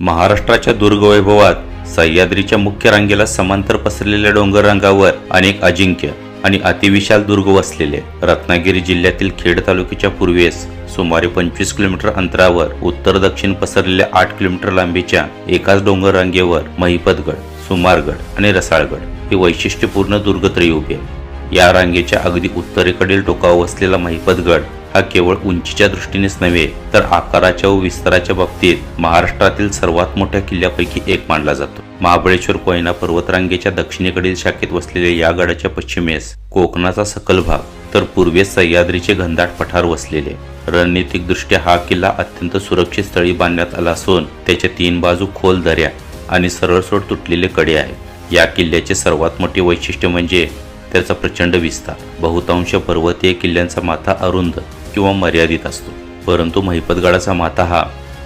महाराष्ट्राच्या दुर्गवैभवात सह्याद्रीच्या मुख्य रांगेला समांतर पसरलेल्या डोंगर रांगावर अनेक अजिंक्य आणि अतिविशाल दुर्ग वसलेले. रत्नागिरी जिल्ह्यातील खेड तालुक्याच्या पूर्वेस सुमारे 25 किलोमीटर अंतरावर उत्तर दक्षिण पसरलेल्या 8 किलोमीटर लांबीच्या एकाच डोंगर रांगेवर महिपतगड, सुमारगड आणि रसाळगड ही वैशिष्ट्यपूर्ण दुर्गत्रयी उभी आहे. या रांगेच्या अगदी उत्तरेकडील टोकावर वसलेला महिपतगड हा केवळ उंचीच्या दृष्टीनेच नव्हे तर आकाराच्या व विस्ताराच्या बाबतीत महाराष्ट्रातील सर्वात मोठ्या किल्ल्यापैकी एक मानला जातो. महाबळेश्वर कोयना पर्वतरांगेच्या दक्षिणेकडील शाखेत वसलेल्या या गडाच्या पश्चिमेस कोकणाचा सखल भाग तर पूर्वेस सह्याद्रीचे घनदाट पठार वसलेले. रणनीतिक दृष्ट्या हा किल्ला अत्यंत सुरक्षित स्थळी बांधण्यात आला असून त्याच्या 3 बाजू खोल दऱ्या आणि सरळसोट तुटलेले कडे आहेत. या किल्ल्याचे सर्वात मोठे वैशिष्ट्य म्हणजे त्याचा प्रचंड विस्तार. बहुतांश पर्वतीय किल्ल्यांचा माथा अरुंद किंवा मर्यादित असतो, परंतु महिपतगडाचा माथा हा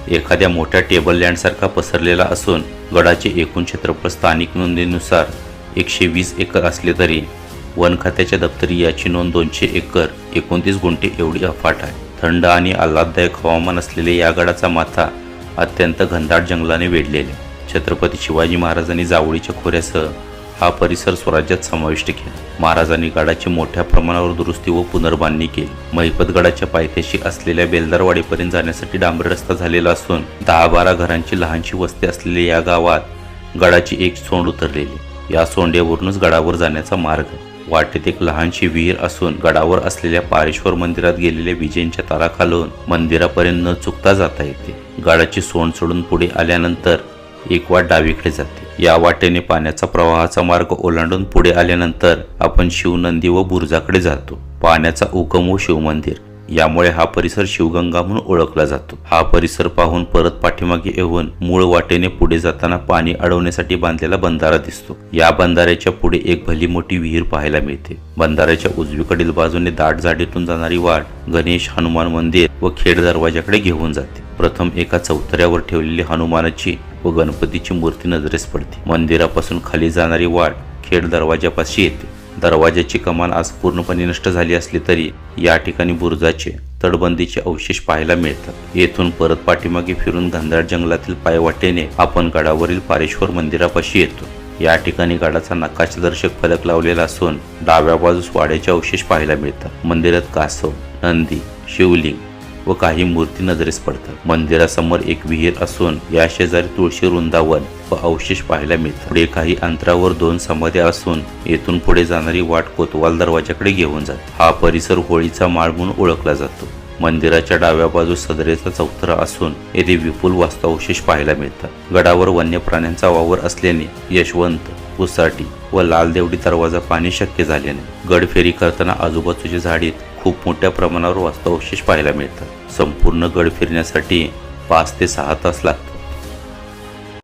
एखाद्या मोठ्या टेबल लँडसारखा पसरलेला असून गडाचे एकूण क्षेत्रफळ स्थानिक नोंदीनुसार 120 एकर असले तरी वन खात्याच्या दप्तरी याची नोंद 200 एकर 29 गुंठे एवढी अफाट आहे. थंड आणि आल्हाददायक हवामान असलेले या गडाचा माथा अत्यंत घनदाट जंगलाने वेढलेले. छत्रपती शिवाजी महाराजांनी जावळीच्या खोऱ्यासह हा परिसर स्वराज्यात समाविष्ट केला. महाराजांनी गडाची मोठ्या प्रमाणावर दुरुस्ती व पुनर्बांधणी केली. महिपतगडाच्या पायथ्याशी असलेल्या बेलदारवाडीपर्यंत जाण्यासाठी डांबरी रस्ता झालेला असून 10-12 घरांची लहानशी वस्ती असलेल्या या गावात गडाची एक सोंड उतरलेली. या सोंड्यावरूनच गडावर जाण्याचा मार्ग आहे. वाटेत एक लहानशी विहीर असून गडावर असलेल्या पारेश्वर मंदिरात गेलेल्या विजेंच्या तारा खालून मंदिरापर्यंत न चुकता जाता येते. गडाची सोंड सोडून पुढे आल्यानंतर एक वाट डावीकडे जाते. या वाटेने पाण्याचा प्रवाहाचा मार्ग ओलांडून पुढे आल्यानंतर आपण शिवनंदी व बुरुजाकडे जातो. पाण्याचा उगम व शिवमंदिर यामुळे हा परिसर शिवगंगा म्हणून ओळखला जातो. हा परिसर पाहून परत पाठीमागे येऊन मूळ वाटेने पुढे जाताना पाणी अडवण्यासाठी बांधलेला बंधारा दिसतो. या बंधाऱ्याच्या पुढे एक भली मोठी विहीर पाहायला मिळते. बंधाऱ्याच्या उजवीकडील बाजूने दाट झाडीतून जाणारी वाट गणेश, हनुमान मंदिर व खेड दरवाजाकडे घेऊन जाते. प्रथम एका चौथऱ्यावर ठेवलेली हनुमानाची व गणपतीची मूर्ती नजरेस पडते. मंदिरापासून खाली जाणारी वाट खेड दरवाजापाशी येते. दरवाजाची कमान आज पूर्णपणे नष्ट झाली असली तरी या ठिकाणी बुरुजाचे तटबंदीचे अवशेष पाहायला मिळतात. येथून परत पाठीमागे फिरून घनदाट जंगलातील पायवाटेने आपण गडावरील पारेश्वर मंदिरापाशी येतो. या ठिकाणी गडाचा नकाशादर्शक फलक लावलेला असून डाव्या बाजूस वाड्याचे अवशेष पाहायला मिळतात. मंदिरात कासव, नंदी, शिवलिंग व काही मूर्ती नजरेस पडतात. मंदिरासमोर एक विहीर असून या शेजारी तुळशी वृंदावन व अवशेष पाहायला मिळतात. पुढे काही अंतरावर 2 समाध्या असून येथून पुढे जाणारी वाट कोतवाल दरवाजाकडे घेऊन जाते. हा परिसर होळीचा माळ म्हणून ओळखला जातो. मंदिराच्या डाव्या बाजूस सदरेचा चौथरा असून येथे विपुल वास्तुअवशेष पाहायला मिळतात. गडावर वन्य प्राण्यांचा वावर असल्याने यशवंत, पुसाटी व लालदेवडी दरवाजा पाहणे शक्य झाले नाही. गड फेरी करताना आजूबाजूच्या झाडीत खूप मोठ्या प्रमाणावर वास्तुअवशेष पाहायला मिळतात. संपूर्ण गड फिरण्यासाठी 5 ते 6 तास लागतात.